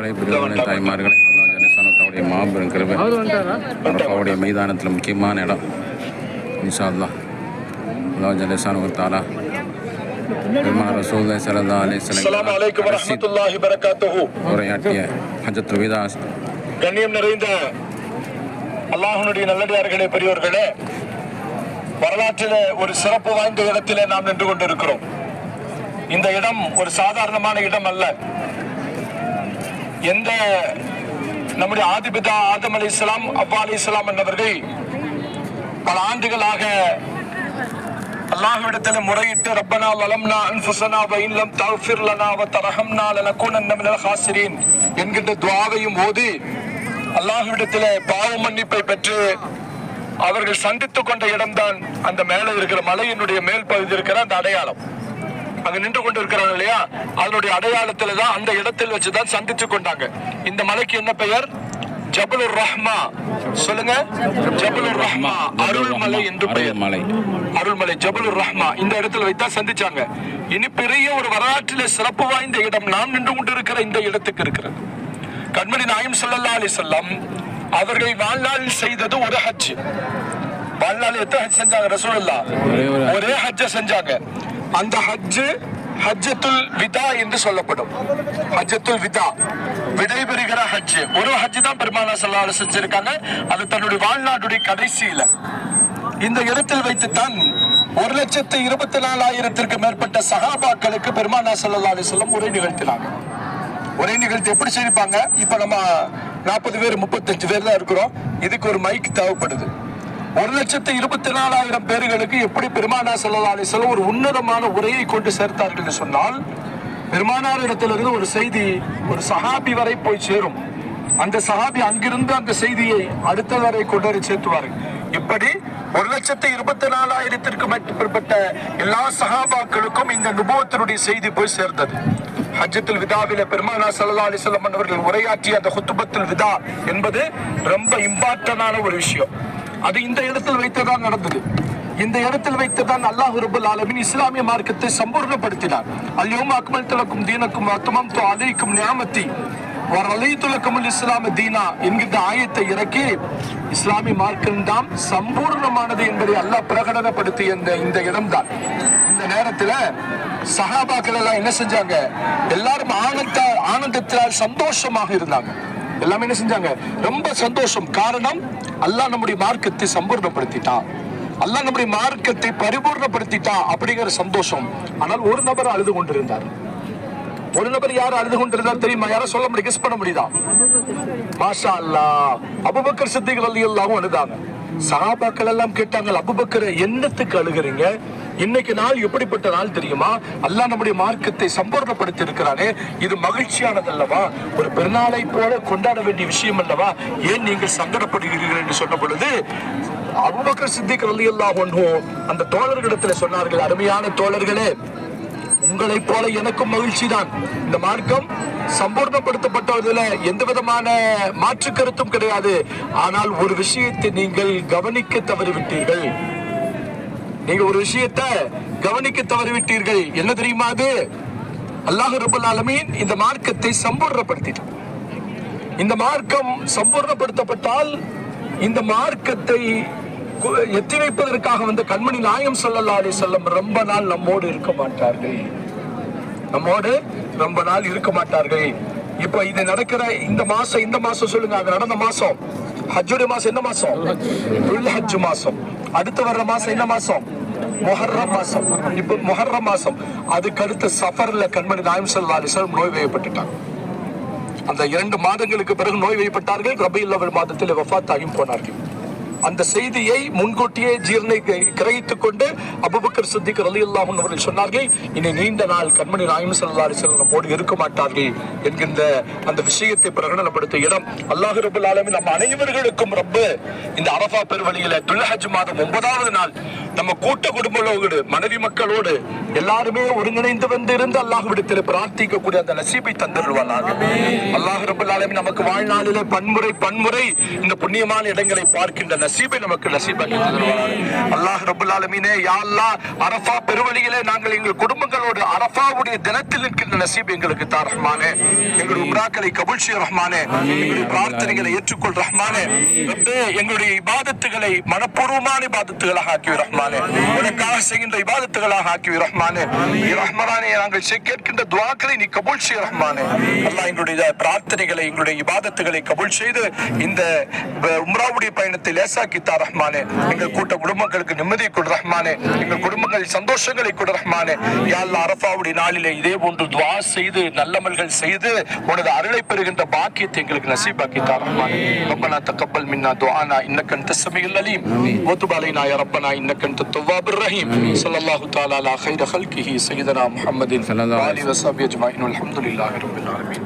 சகோதரர்களை பெரியவர்களை தாய்மார்களை அல்லாஹ் ஜன்னத்துடைய மாபெரும் கிருபை அரஃபாவுடைய மைதானத்தில் முக்கியமான இடம். இன்ஷா அல்லாஹ் அல்லாஹ் ஜன்னத்துஹு தஆலா பெருமானார் ரசூலுல்லாஹி ஸல்லல்லாஹு அலைஹி வஸல்லம் உரையாற்றிய ஹஜ்ஜத்துல் விதா. கண்ணியம் நிறைந்த அல்லாஹ்வுடைய நல்லடியார்களே, பெரியோர்களே, வரலாற்றிலே ஒரு சிறப்பு வாய்ந்த இடத்திலே நாம் நின்று கொண்டிருக்கிறோம். இந்த இடம் ஒரு சாதாரணமான இடம் அல்ல. எந்த நம்முடைய ஆதிபிதா ஆதம் அலைஹிஸ்ஸலாம், அவ்வா அலைஹிஸ்ஸலாம் என்பவர்கள் பல ஆண்டுகளாக அல்லாஹ்விடத்தில் முறையிட்டு ரப்பனா லலம்னா அன்ஃபுஸனா வ இன் லம் தக்ஃபிர் லனா வ தர்ஹம்னா லனகூனன்ன மினல் ஹாஸிரீன் என்கின்ற துஆவையும் ஓதி அல்லாஹ்விடத்தில் பாவ மன்னிப்பை பெற்று அவர்கள் சந்தித்துக் கொண்ட இடம்தான் அந்த மேலே இருக்கிற மலையினுடைய மேல் பகுதி இருக்கிற அந்த அடையாளம். அங்க நின்று கொண்டு இருக்கிறாங்க இல்லையா, அதனுடைய அடையாளத்துல தான் அந்த இடத்தில் வச்சுதான் சந்திச்சு கொண்டாங்க. இந்த மலைக்கு என்ன பெயர்? ஜபலுர் ரஹ்மா. சொல்லுங்க, ஜபலுர் ரஹ்மா, அருள்மலை என்று பெயர். அருள்மலை ஜபலுர் ரஹ்மா. இந்த இடத்துல வைத்தா சந்திச்சாங்க. இனி பெரிய ஒரு வரலாற்றிலே சிறப்பு வாய்ந்த இடம் நாம் நின்று கொண்டிருக்கிற இந்த இடத்துக்கு இருக்கிறது. கண்மணி நாயகம் ஸல்லல்லாஹு அலைஹி வஸல்லம் அவர்கள் வாழ்நாளில் செய்தது ஒரு ஹஜ். வாழ்நாளில் எத்தனை ஹஜ் செஞ்சாங்க ரசூலுல்லாஹ்? ஒரே ஹஜ்ஜ செஞ்சாங்க. அந்த ஹஜ் ஹஜ்ஜத்துல் விதா என்று சொல்லப்படும். ஹஜ்ஜத்துல் விதா, விடைபெறுகிற ஹஜ். ஒரு ஹஜ் தான் பெருமானார் ஸல்லல்லாஹு அலைஹி வஸல்லம் செஞ்சிருக்காங்க. அது தன்னுடைய வாழ்நாளுடைய கடைசியில இந்த இடத்தில் வைத்துத்தான் 1,24,000 மேற்பட்ட சஹாபாக்களுக்கு பெருமானார் ஸல்லல்லாஹு அலைஹி வஸல்லம் உரை நிகழ்த்தினாங்க. ஒரே நிகழ்ச்சி எப்படி செய்திருப்பாங்க? இப்ப நம்ம 40 பேர் 35 பேர் தான் இருக்கிறோம். இதுக்கு ஒரு மைக் தேவைப்படுது. 1,24,000 பேர்களுக்கு எப்படி பெருமானார் ஸல்லல்லாஹு அலைஹி வஸல்லம் ஒரு உன்னதமான உரையை கொண்டு சேர்த்தார்கள் என்று சொன்னால், பெருமானார் இடத்திலிருந்து ஒரு செய்தி ஒரு சஹாபி வரை போய் சேரும். அந்த சஹாபி அங்கிருந்து அந்த செய்தியை அடுத்த வரை கொண்டு வரை சேர்த்துவார்கள். இப்படி 1,24,000 மேற்பட்ட எல்லா சஹாபாக்களுக்கும் இந்த நுபுவத்தினுடைய செய்தி போய் சேர்ந்தது. ஹஜ்ஜத்துல் விதாவில பெருமானார் ஸல்லல்லாஹு அலைஹி வஸல்லம் அவர்கள் உரையாற்றிய அந்த ஹுத்பத்துல் விதா என்பது ரொம்ப இம்பார்ட்டன்டான ஒரு விஷயம். அது இந்த இடத்தில் வைத்துதான் நடந்தது. இந்த இடத்தில் வைத்துதான் அல்லாஹ் ரப்பல் ஆலமீன் இஸ்லாமிய மார்க்கத்தை சம்பூர்ணப்படுத்தினார். அல்யௌம அக்மல்து லக்கும் தீனக்கும் வ அத்மம்து அலைக்கும் நிஅமதி வ ரலீது லக்குமுல் இஸ்லாம தீனா என்கிற ஆயத்தை இறக்கி இஸ்லாமிய மார்க்கம் தான் சம்பூர்ணமானது என்பதை அல்லாஹ் பிரகடனப்படுத்திய இந்த இடம்தான். இந்த நேரத்துல சஹாபாக்கள் எல்லாம் என்ன செஞ்சாங்க? எல்லாரும் ஆனந்தத்தால் சந்தோஷமாக இருந்தாங்க. எல்லாமே என்ன செஞ்சாங்க? ரொம்ப சந்தோஷம். காரணம், அல்லாஹ் நம்முடைய மார்க்கத்தை சம்பூர்ணப்படுத்திட்டான், அல்லாஹ் நம்முடைய மார்க்கத்தை பரிபூர்ணப்படுத்திட்டான் அப்படிங்கிற சந்தோஷம். ஆனால் ஒரு நபர் அழுது கொண்டிருந்தார். ஒரு நபர் யார் அழுது கொண்டிருந்தார் தெரியுமா? யாரும் சொல்ல முடியும், கெஸ் பண்ண முடியுதா? மாஷா அல்லாஹ், அபூபக்கர் சித்திக் ரலியல்லாஹு அழுதாங்க. சஹாபாக்கள் எல்லாம் கேட்டாங்க, அபூபக்கர் என்னத்துக்கு அழுகிறீங்க? இன்னைக்கு நாள் எப்படிப்பட்ட நாள் தெரியுமா? அல்லாஹ் நம்முடைய மார்க்கத்தை சம்பூர்ணப்படுத்தி இருக்கிறானே, இது மகிழ்ச்சியானது அல்லவா? ஒரு பெருநாளை போல கொண்டாட வேண்டிய விஷயம் அல்லவா? ஏன் நீங்கள் சங்கடப்படுகிறீர்கள் என்று சொன்ன பொழுது அபூபக்கர் சித்திக் ரலியல்லாஹு அன்ஹு அந்த தோழர்களிடத்தில் சொன்னார்கள், அருமையான தோழர்களே, உங்களை போல எனக்கும் மகிழ்ச்சி தான். இந்த மார்க்கம் சம்பூர்ணப்படுத்தப்பட்டதில் எந்த விதமான மாற்று கருத்தும் கிடையாது. ஆனால் ஒரு விஷயத்தை நீங்கள் கவனிக்க தவறிவிட்டீர்கள். நீங்க ஒரு விஷயத்தை கவனிக்க தவறிவிட்டீர்கள். என்ன தெரியுமா? அது அல்லாஹ் ரப்பல் ஆலமீன் இந்த மார்க்கத்தை சம்பூர்ணப்படுத்திட்டார். இந்த மார்க்கம் சம்பூர்ணப்படுத்தப்பட்டால் இந்த மார்க்கத்தை எத்தி வைப்பதற்காக வந்த கண்மணி நாயகம் ஸல்லல்லாஹு அலைஹி வஸல்லம் ரொம்ப நாள் நம்மோடு இருக்க மாட்டார்கள். நம்மோடு ரொம்ப நாள் இருக்க மாட்டார்கள். இப்ப இது நடக்கிற இந்த மாசம் சொல்லுங்க, அது நடந்த மாசம் ஹஜ்ஜுடைய மாசம். என்ன மாசம்? துல் ஹஜ் மாசம். அடுத்து வர்ற மாசம் என்ன மாசம்? முஹர்ரம் மாசம். இப்ப முஹர்ரம் மாசம். அதுக்கு அடுத்த சஃபர்ல கண்மணி நாயகம் ஸல்லல்லாஹு அலைஹி வஸல்லம் நோய் வைக்கப்பட்டாங்க. அந்த 2 மாதங்களுக்கு பிறகு நோய் வைக்கப்பட்டார்கள். ரபீஉல் அவ்வல் மாதத்தில் வஃபாத் ஆகி போனார்கள். அந்த செய்தியை முன்கூட்டியே கிரகித்துக் கொண்டு அபூபக்கர் சித்திக் ரலியல்லாஹு அன்ஹு அவர்கள் சொன்னார்கள், இனி நீண்ட நாள் கண்மணி நாயகம் ஸல்லல்லாஹு அலைஹி வஸல்லம் நம்மோடு இருக்க மாட்டார்கள் என்கின்ற அந்த விஷயத்தை பிரகடனப்படுத்த இடம். அல்லாஹ் ரப்பல் ஆலமீன் நம்ம அனைவர்களுக்கும் ரப்பு இந்த அரஃபா பெருவழியில துல் ஹஜ் மாதம் 9வது நாள் நம்ம கூட்ட குடும்பங்களோடு மனைவி மக்களோடு எல்லாருமே ஒருங்கிணைந்து வந்து இருந்து அல்லாஹ்விடத்தில் பிரார்த்திக்கக்கூடிய அந்த நசீபை தந்திருவானாக. அல்லாஹ் ரப்பல் ஆலமீன் நமக்கு வாழ்நாளிலே பன்முறை இந்த புண்ணியமான இடங்களை பார்க்கின்ற நசீபை நமக்கு நசீபாக்கி தருவார். அல்லாஹ் ரப்பல் ஆலமீனே, யா அல்லாஹ், அரஃபா பெருவழியிலே நாங்கள் எங்கள் குடும்பங்களோடு அரஃபாவுடைய தினத்தில் நிற்கின்ற நசீப் எங்களுக்கு தா ரஹ்மானே. எங்களுடைய உம்ராக்களை கபூல் செய்ய ரஹ்மானே. எங்களுடைய பிரார்த்தனைகளை ஏற்றுக்கொள் ரஹ்மானே. ரப்பே, எங்களுடைய இபாதத்துகளை மனப்பூர்வமான இபாதத்துகளாக ஆக்கி ரஹ்மானே. உனக்காக செய்கின்ற இபாதத்துகளாக ஆக்கி ரஹ்மானே. ரஹ்மானே, நாங்கள் கேட்கின்ற துஆக்களை நீ கபூல் செய்ய ரஹ்மானே. அல்லாஹ், எங்களுடைய பிரார்த்தனைகளை எங்களுடைய இபாதத்துகளை கபூல் செய்து இந்த உம்ராவுடைய பயணத்தை லேசாக்கி தா ரஹ்மானே. எங்கள் கூட்ட குடும்பங்களுக்கு நிம்மதியை கொடு ரஹ்மானே. எங்கள் குடும்பங்களில் சந்தோஷங்களை கொடு ரஹ்மானே. யா அல்லாஹ், அரஃபாவுடைய நாளிலே இதே போன்று துஆ செய்து நல்லமல்கள் செய்து உனது அருளை பெறுகின்ற பாக்கியத்தை எங்களுக்கு நசீபாக்கி தா ரஹ்மானே. ரப்பனா தக்கப்பல் மின்னா துஆனா இன்னக அன்தஸ் ஸமீஉல் அலீம் வதுப் அலைனா யா ரப்பனா இன்னக அன்தத் தவ்வாபுர் ரஹீம். ஸல்லல்லாஹு தஆலா அலா கைர ஹல்கிஹி சய்யிதனா முஹம்மதின் வ ஆலிஹி வ ஸஹ்பிஹி அஜ்மஈன். அல்ஹம்துலில்லாஹி ரப்பில் ஆலமீன்.